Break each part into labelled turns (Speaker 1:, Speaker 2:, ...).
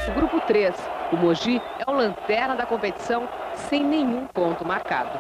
Speaker 1: O grupo 3, o Mogi, é o lanterna da competição sem nenhum ponto marcado.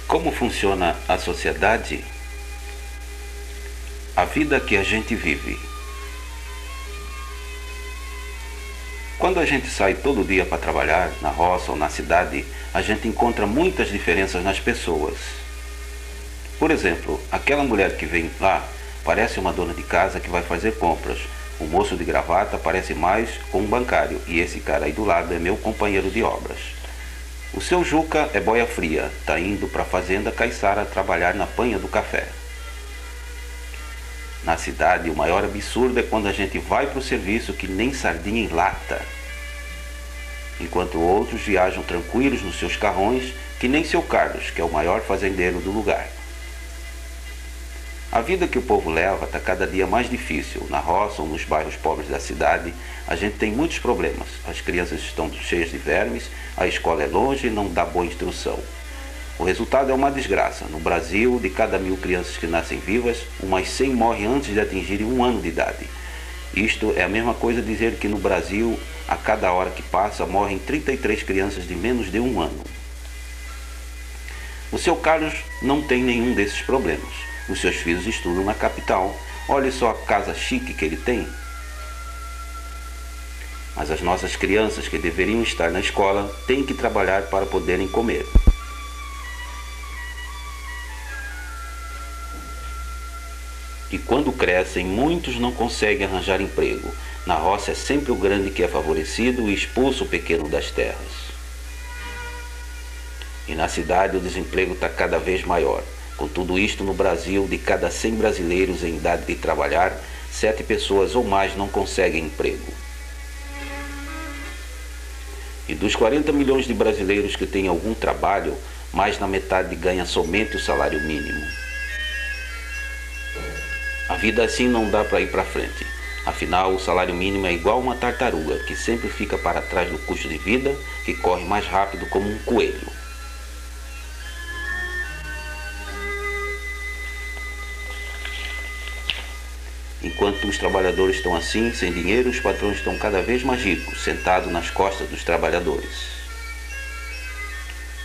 Speaker 2: Como funciona a sociedade? A vida que a gente vive. Quando a gente sai todo dia para trabalhar, na roça ou na cidade, a gente encontra muitas diferenças nas pessoas. Por exemplo, aquela mulher que vem lá parece uma dona de casa que vai fazer compras. O moço de gravata parece mais com um bancário e esse cara aí do lado é meu companheiro de obras. O seu Juca é boia fria, tá indo para a fazenda Caiçara trabalhar na panha do café. Na cidade, o maior absurdo é quando a gente vai para o serviço que nem sardinha em lata. Enquanto outros viajam tranquilos nos seus carrões, que nem seu Carlos, que é o maior fazendeiro do lugar. A vida que o povo leva está cada dia mais difícil. Na roça ou nos bairros pobres da cidade, a gente tem muitos problemas. As crianças estão cheias de vermes, a escola é longe e não dá boa instrução. O resultado é uma desgraça. No Brasil, de cada 1000 crianças que nascem vivas, umas 100 morrem antes de atingirem 1 ano de idade. Isto é a mesma coisa dizer que no Brasil, a cada hora que passa, morrem 33 crianças de menos de 1 ano. O seu Carlos não tem nenhum desses problemas. Os seus filhos estudam na capital. Olhe só a casa chique que ele tem. Mas as nossas crianças que deveriam estar na escola têm que trabalhar para poderem comer. E quando crescem, muitos não conseguem arranjar emprego. Na roça é sempre o grande que é favorecido e expulsa o pequeno das terras. E na cidade o desemprego está cada vez maior. Com tudo isto, no Brasil, de cada 100 brasileiros em idade de trabalhar, 7 pessoas ou mais não conseguem emprego. E dos 40 milhões de brasileiros que têm algum trabalho, mais da metade ganha somente o salário mínimo. A vida assim não dá para ir para frente. Afinal, o salário mínimo é igual uma tartaruga, que sempre fica para trás do custo de vida, que corre mais rápido como um coelho. Enquanto os trabalhadores estão assim, sem dinheiro, os patrões estão cada vez mais ricos, sentados nas costas dos trabalhadores.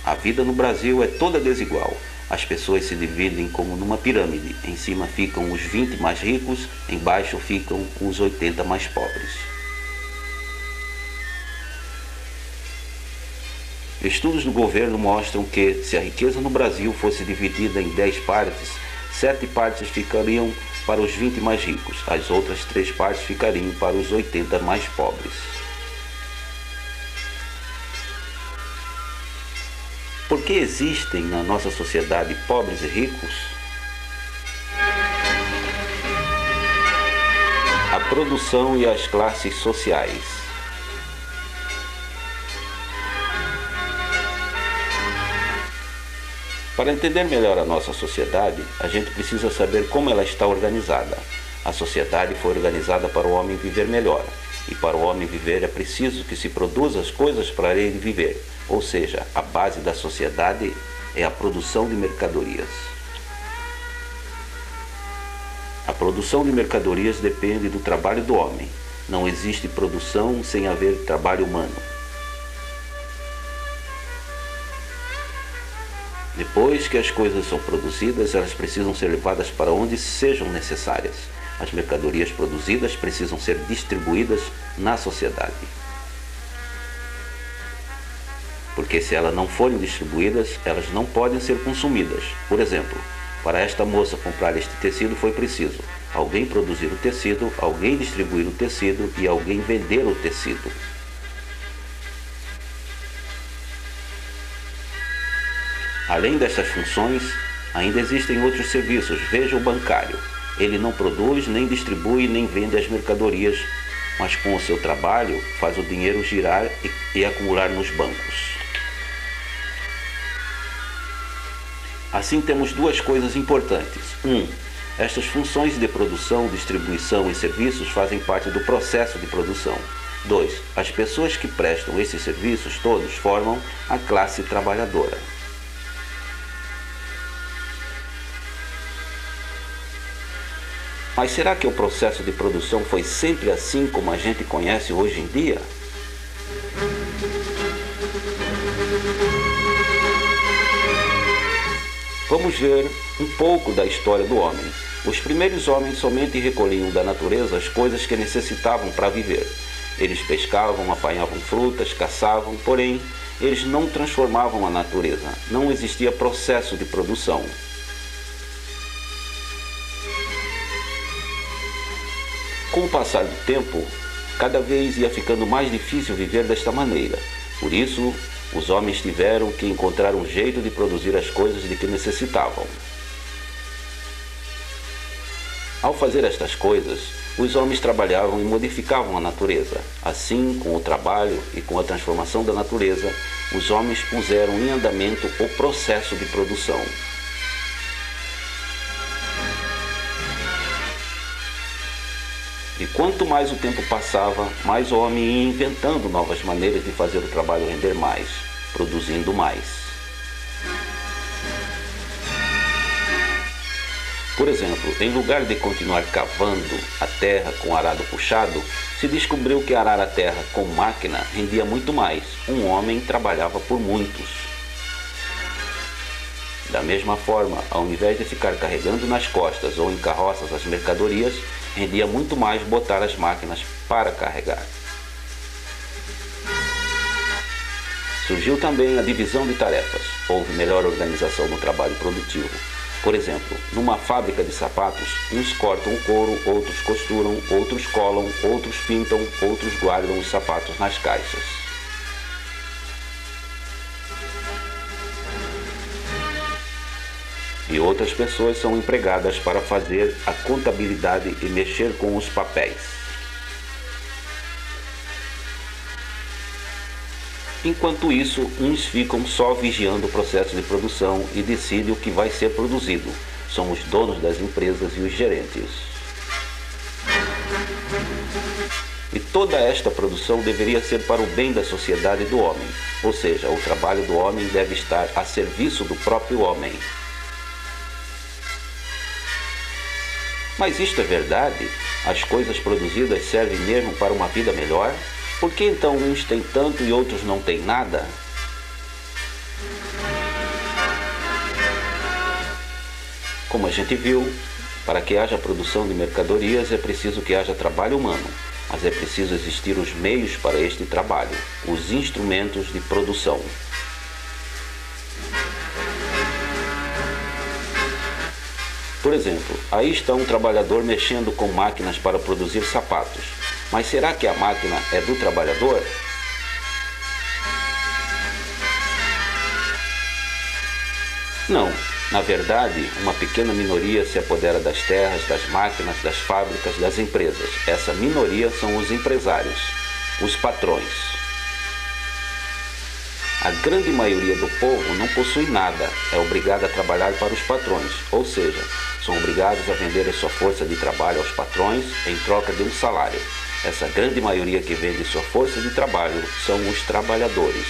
Speaker 2: A vida no Brasil é toda desigual. As pessoas se dividem como numa pirâmide. Em cima ficam os 20 mais ricos, embaixo ficam os 80 mais pobres. Estudos do governo mostram que, se a riqueza no Brasil fosse dividida em 10 partes, 7 partes ficariam para os 20 mais ricos, as outras 3 partes ficariam para os 80 mais pobres. Por que existem na nossa sociedade pobres e ricos? A produção e as classes sociais. Para entender melhor a nossa sociedade, a gente precisa saber como ela está organizada. A sociedade foi organizada para o homem viver melhor. E para o homem viver é preciso que se produza as coisas para ele viver. Ou seja, a base da sociedade é a produção de mercadorias. A produção de mercadorias depende do trabalho do homem. Não existe produção sem haver trabalho humano. Depois que as coisas são produzidas, elas precisam ser levadas para onde sejam necessárias. As mercadorias produzidas precisam ser distribuídas na sociedade. Porque se elas não forem distribuídas, elas não podem ser consumidas. Por exemplo, para esta moça comprar este tecido foi preciso alguém produzir o tecido, alguém distribuir o tecido e alguém vender o tecido. Além dessas funções, ainda existem outros serviços. Veja o bancário. Ele não produz, nem distribui, nem vende as mercadorias, mas com o seu trabalho faz o dinheiro girar e acumular nos bancos. Assim temos duas coisas importantes. Estas funções de produção, distribuição e serviços fazem parte do processo de produção. 2. As pessoas que prestam esses serviços todos formam a classe trabalhadora. Mas será que o processo de produção foi sempre assim como a gente conhece hoje em dia? Vamos ver um pouco da história do homem. Os primeiros homens somente recolhiam da natureza as coisas que necessitavam para viver. Eles pescavam, apanhavam frutas, caçavam, porém, eles não transformavam a natureza. Não existia processo de produção. Com o passar do tempo, cada vez ia ficando mais difícil viver desta maneira. Por isso, os homens tiveram que encontrar um jeito de produzir as coisas de que necessitavam. Ao fazer estas coisas, os homens trabalhavam e modificavam a natureza. Assim, com o trabalho e com a transformação da natureza, os homens puseram em andamento o processo de produção. E quanto mais o tempo passava, mais o homem ia inventando novas maneiras de fazer o trabalho render mais, produzindo mais. Por exemplo, em lugar de continuar cavando a terra com arado puxado, se descobriu que arar a terra com máquina rendia muito mais. Um homem trabalhava por muitos. Da mesma forma, ao invés de ficar carregando nas costas ou em carroças as mercadorias, rendia muito mais botar as máquinas para carregar. Surgiu também a divisão de tarefas. Houve melhor organização no trabalho produtivo. Por exemplo, numa fábrica de sapatos, uns cortam o couro, outros costuram, outros colam, outros pintam, outros guardam os sapatos nas caixas. E outras pessoas são empregadas para fazer a contabilidade e mexer com os papéis. Enquanto isso, uns ficam só vigiando o processo de produção e decidem o que vai ser produzido. São os donos das empresas e os gerentes. E toda esta produção deveria ser para o bem da sociedade e do homem. Ou seja, o trabalho do homem deve estar a serviço do próprio homem. Mas isto é verdade? As coisas produzidas servem mesmo para uma vida melhor? Por que então uns têm tanto e outros não têm nada? Como a gente viu, para que haja produção de mercadorias é preciso que haja trabalho humano, mas é preciso existir os meios para este trabalho, os instrumentos de produção. Por exemplo, aí está um trabalhador mexendo com máquinas para produzir sapatos. Mas será que a máquina é do trabalhador? Não. Na verdade, uma pequena minoria se apodera das terras, das máquinas, das fábricas, das empresas. Essa minoria são os empresários, os patrões. A grande maioria do povo não possui nada, é obrigada a trabalhar para os patrões, ou seja, são obrigados a vender a sua força de trabalho aos patrões em troca de um salário. Essa grande maioria que vende sua força de trabalho são os trabalhadores.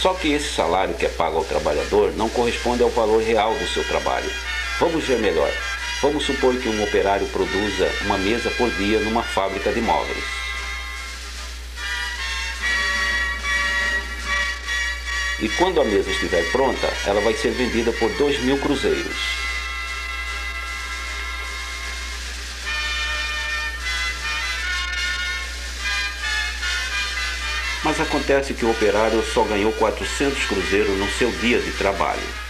Speaker 2: Só que esse salário que é pago ao trabalhador não corresponde ao valor real do seu trabalho. Vamos ver melhor. Vamos supor que um operário produza uma mesa por dia numa fábrica de móveis. E quando a mesa estiver pronta, ela vai ser vendida por 2.000 cruzeiros. Mas acontece que o operário só ganhou 400 cruzeiros no seu dia de trabalho.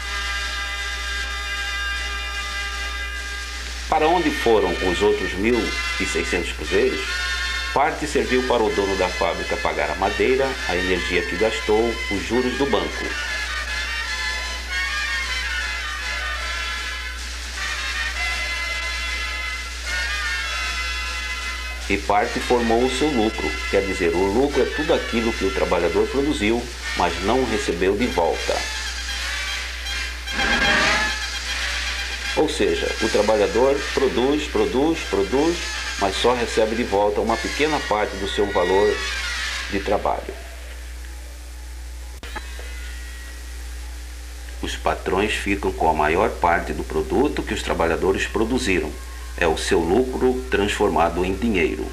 Speaker 2: Para onde foram os outros 1.600 cruzeiros? Parte serviu para o dono da fábrica pagar a madeira, a energia que gastou, os juros do banco. E parte formou o seu lucro, quer dizer, o lucro é tudo aquilo que o trabalhador produziu, mas não recebeu de volta. Ou seja, o trabalhador produz, mas só recebe de volta uma pequena parte do seu valor de trabalho. Os patrões ficam com a maior parte do produto que os trabalhadores produziram. É o seu lucro transformado em dinheiro.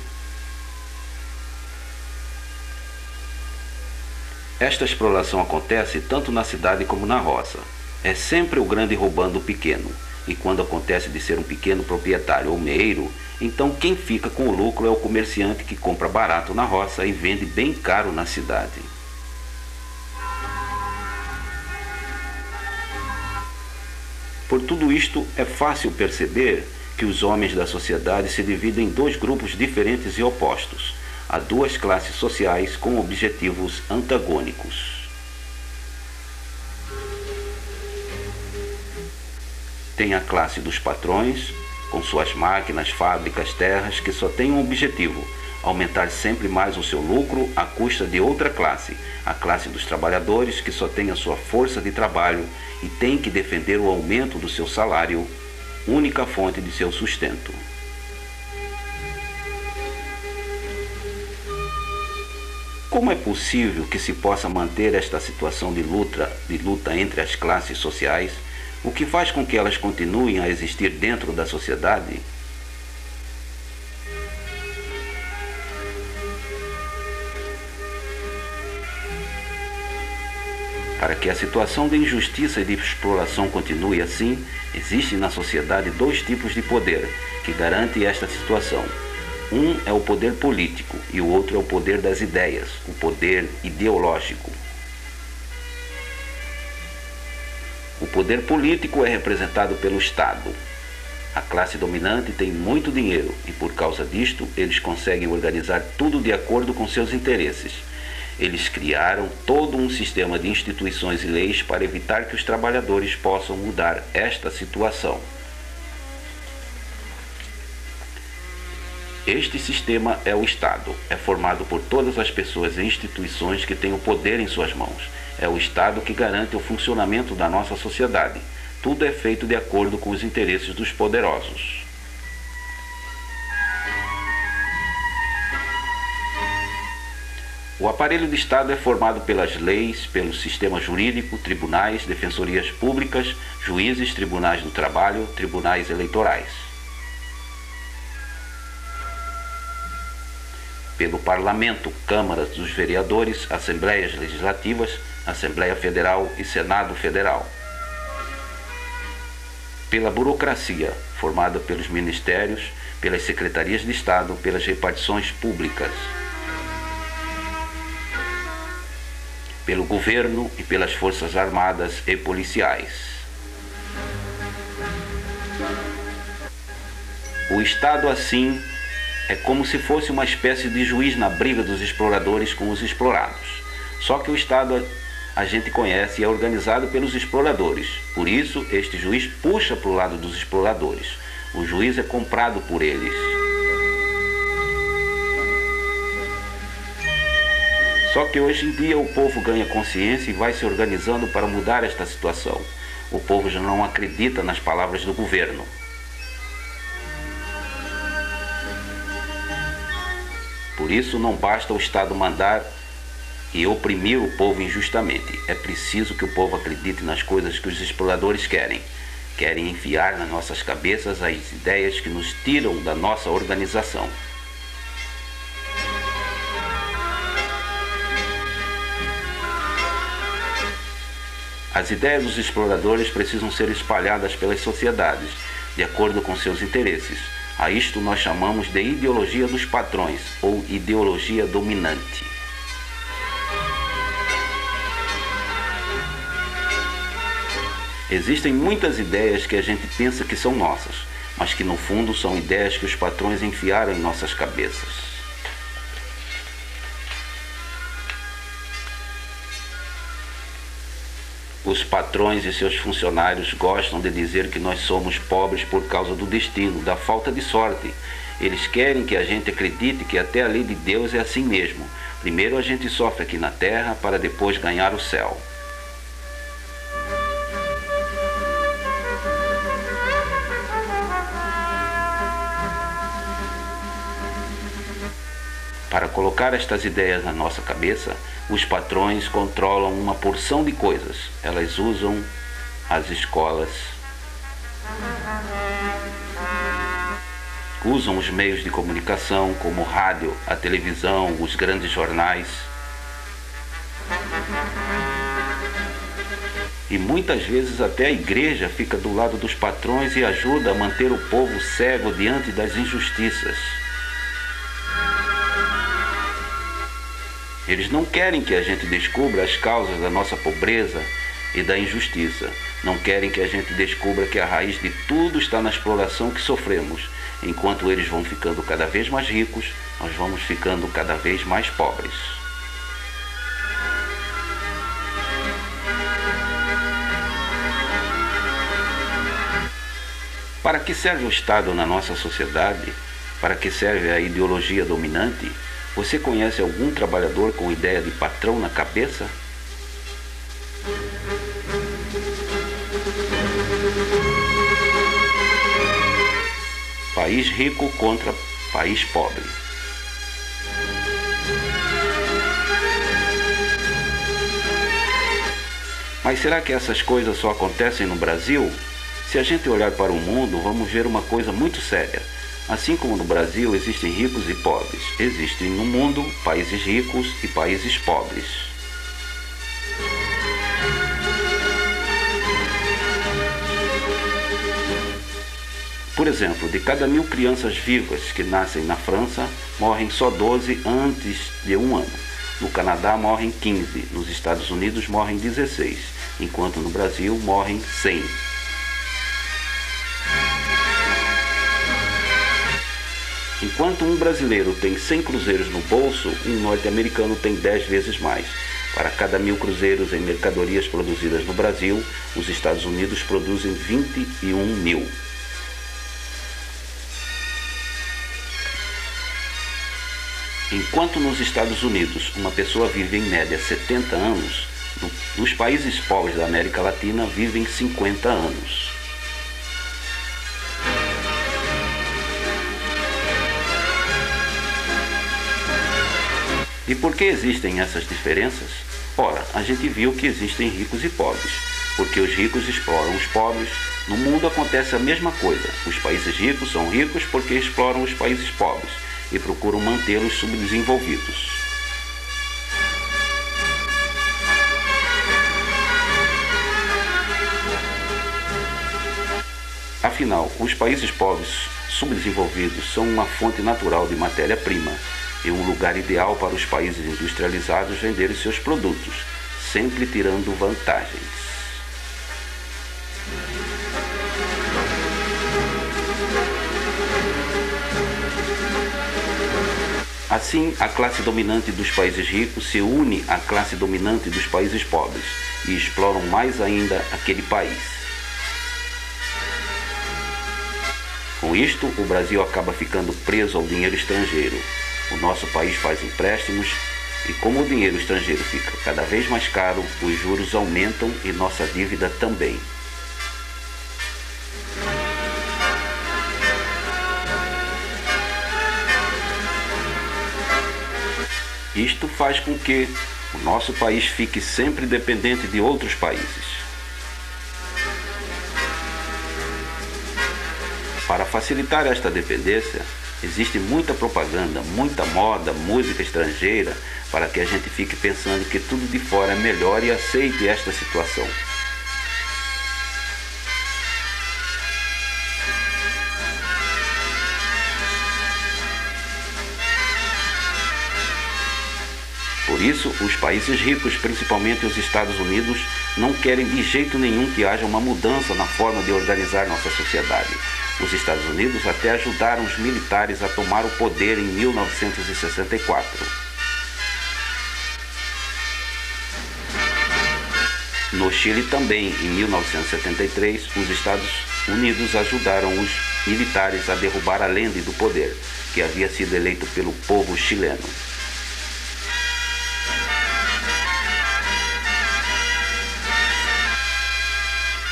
Speaker 2: Esta exploração acontece tanto na cidade como na roça. É sempre o grande roubando o pequeno. E quando acontece de ser um pequeno proprietário ou meiro, então quem fica com o lucro é o comerciante que compra barato na roça e vende bem caro na cidade. Por tudo isto, é fácil perceber que os homens da sociedade se dividem em dois grupos diferentes e opostos. Há duas classes sociais com objetivos antagônicos. Tem a classe dos patrões, com suas máquinas, fábricas, terras, que só tem um objetivo: aumentar sempre mais o seu lucro à custa de outra classe, a classe dos trabalhadores, que só tem a sua força de trabalho e tem que defender o aumento do seu salário, única fonte de seu sustento. Como é possível que se possa manter esta situação de luta entre as classes sociais? O que faz com que elas continuem a existir dentro da sociedade? Para que a situação de injustiça e de exploração continue assim, existem na sociedade dois tipos de poder que garantem esta situação. Um é o poder político e o outro é o poder das ideias, o poder ideológico. O poder político é representado pelo Estado. A classe dominante tem muito dinheiro e, por causa disto, eles conseguem organizar tudo de acordo com seus interesses. Eles criaram todo um sistema de instituições e leis para evitar que os trabalhadores possam mudar esta situação. Este sistema é o Estado. É formado por todas as pessoas e instituições que têm o poder em suas mãos. É o Estado que garante o funcionamento da nossa sociedade. Tudo é feito de acordo com os interesses dos poderosos. O aparelho de Estado é formado pelas leis, pelo sistema jurídico, tribunais, defensorias públicas, juízes, tribunais do trabalho, tribunais eleitorais. Pelo Parlamento, câmaras dos vereadores, assembleias legislativas, Assembleia Federal e Senado Federal. Pela burocracia, formada pelos ministérios, pelas secretarias de Estado, pelas repartições públicas. Pelo governo e pelas forças armadas e policiais. O Estado, assim, é como se fosse uma espécie de juiz na briga dos exploradores com os explorados. Só que o Estado a gente conhece e é organizado pelos exploradores. Por isso, este juiz puxa para o lado dos exploradores. O juiz é comprado por eles. Só que hoje em dia o povo ganha consciência e vai se organizando para mudar esta situação. O povo já não acredita nas palavras do governo. Por isso não basta o Estado mandar e oprimir o povo injustamente. É preciso que o povo acredite nas coisas que os exploradores querem. Querem enfiar nas nossas cabeças as ideias que nos tiram da nossa organização. As ideias dos exploradores precisam ser espalhadas pelas sociedades, de acordo com seus interesses. A isto nós chamamos de ideologia dos patrões, ou ideologia dominante. Existem muitas ideias que a gente pensa que são nossas, mas que no fundo são ideias que os patrões enfiaram em nossas cabeças. Os patrões e seus funcionários gostam de dizer que nós somos pobres por causa do destino, da falta de sorte. Eles querem que a gente acredite que até a lei de Deus é assim mesmo. Primeiro a gente sofre aqui na terra para depois ganhar o céu. Para colocar estas ideias na nossa cabeça, os patrões controlam uma porção de coisas. Elas usam as escolas, usam os meios de comunicação como o rádio, a televisão, os grandes jornais. E muitas vezes até a igreja fica do lado dos patrões e ajuda a manter o povo cego diante das injustiças. Eles não querem que a gente descubra as causas da nossa pobreza e da injustiça. Não querem que a gente descubra que a raiz de tudo está na exploração que sofremos. Enquanto eles vão ficando cada vez mais ricos, nós vamos ficando cada vez mais pobres. Para que serve o Estado na nossa sociedade? Para que serve a ideologia dominante? Você conhece algum trabalhador com ideia de patrão na cabeça? País rico contra país pobre. Mas será que essas coisas só acontecem no Brasil? Se a gente olhar para o mundo, vamos ver uma coisa muito séria. Assim como no Brasil existem ricos e pobres, existem no mundo países ricos e países pobres. Por exemplo, de cada 1000 crianças vivas que nascem na França, morrem só 12 antes de 1 ano. No Canadá morrem 15, nos Estados Unidos morrem 16, enquanto no Brasil morrem 100. Enquanto um brasileiro tem 100 cruzeiros no bolso, um norte-americano tem 10 vezes mais. Para cada 1000 cruzeiros em mercadorias produzidas no Brasil, os Estados Unidos produzem 21.000. Enquanto nos Estados Unidos uma pessoa vive em média 70 anos, nos países pobres da América Latina vivem 50 anos. E por que existem essas diferenças? Ora, a gente viu que existem ricos e pobres, porque os ricos exploram os pobres. No mundo acontece a mesma coisa. Os países ricos são ricos porque exploram os países pobres e procuram mantê-los subdesenvolvidos. Afinal, os países pobres subdesenvolvidos são uma fonte natural de matéria-prima e um lugar ideal para os países industrializados venderem seus produtos, sempre tirando vantagens. Assim, a classe dominante dos países ricos se une à classe dominante dos países pobres e exploram mais ainda aquele país. Com isto, o Brasil acaba ficando preso ao dinheiro estrangeiro. O nosso país faz empréstimos e, como o dinheiro estrangeiro fica cada vez mais caro, os juros aumentam e nossa dívida também. Isto faz com que o nosso país fique sempre dependente de outros países. Para facilitar esta dependência, existe muita propaganda, muita moda, música estrangeira, para que a gente fique pensando que tudo de fora é melhor e aceite esta situação. Por isso, os países ricos, principalmente os Estados Unidos, não querem de jeito nenhum que haja uma mudança na forma de organizar nossa sociedade. Os Estados Unidos até ajudaram os militares a tomar o poder em 1964. No Chile também, em 1973, os Estados Unidos ajudaram os militares a derrubar Allende do poder, que havia sido eleito pelo povo chileno.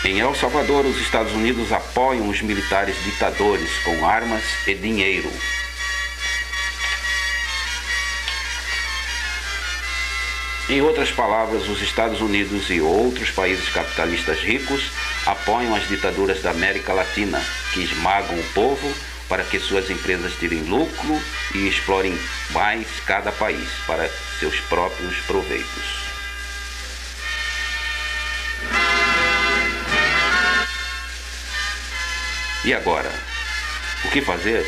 Speaker 2: Em El Salvador, os Estados Unidos apoiam os militares ditadores com armas e dinheiro. Em outras palavras, os Estados Unidos e outros países capitalistas ricos apoiam as ditaduras da América Latina, que esmagam o povo para que suas empresas tirem lucro e explorem mais cada país para seus próprios proveitos. E agora, o que fazer?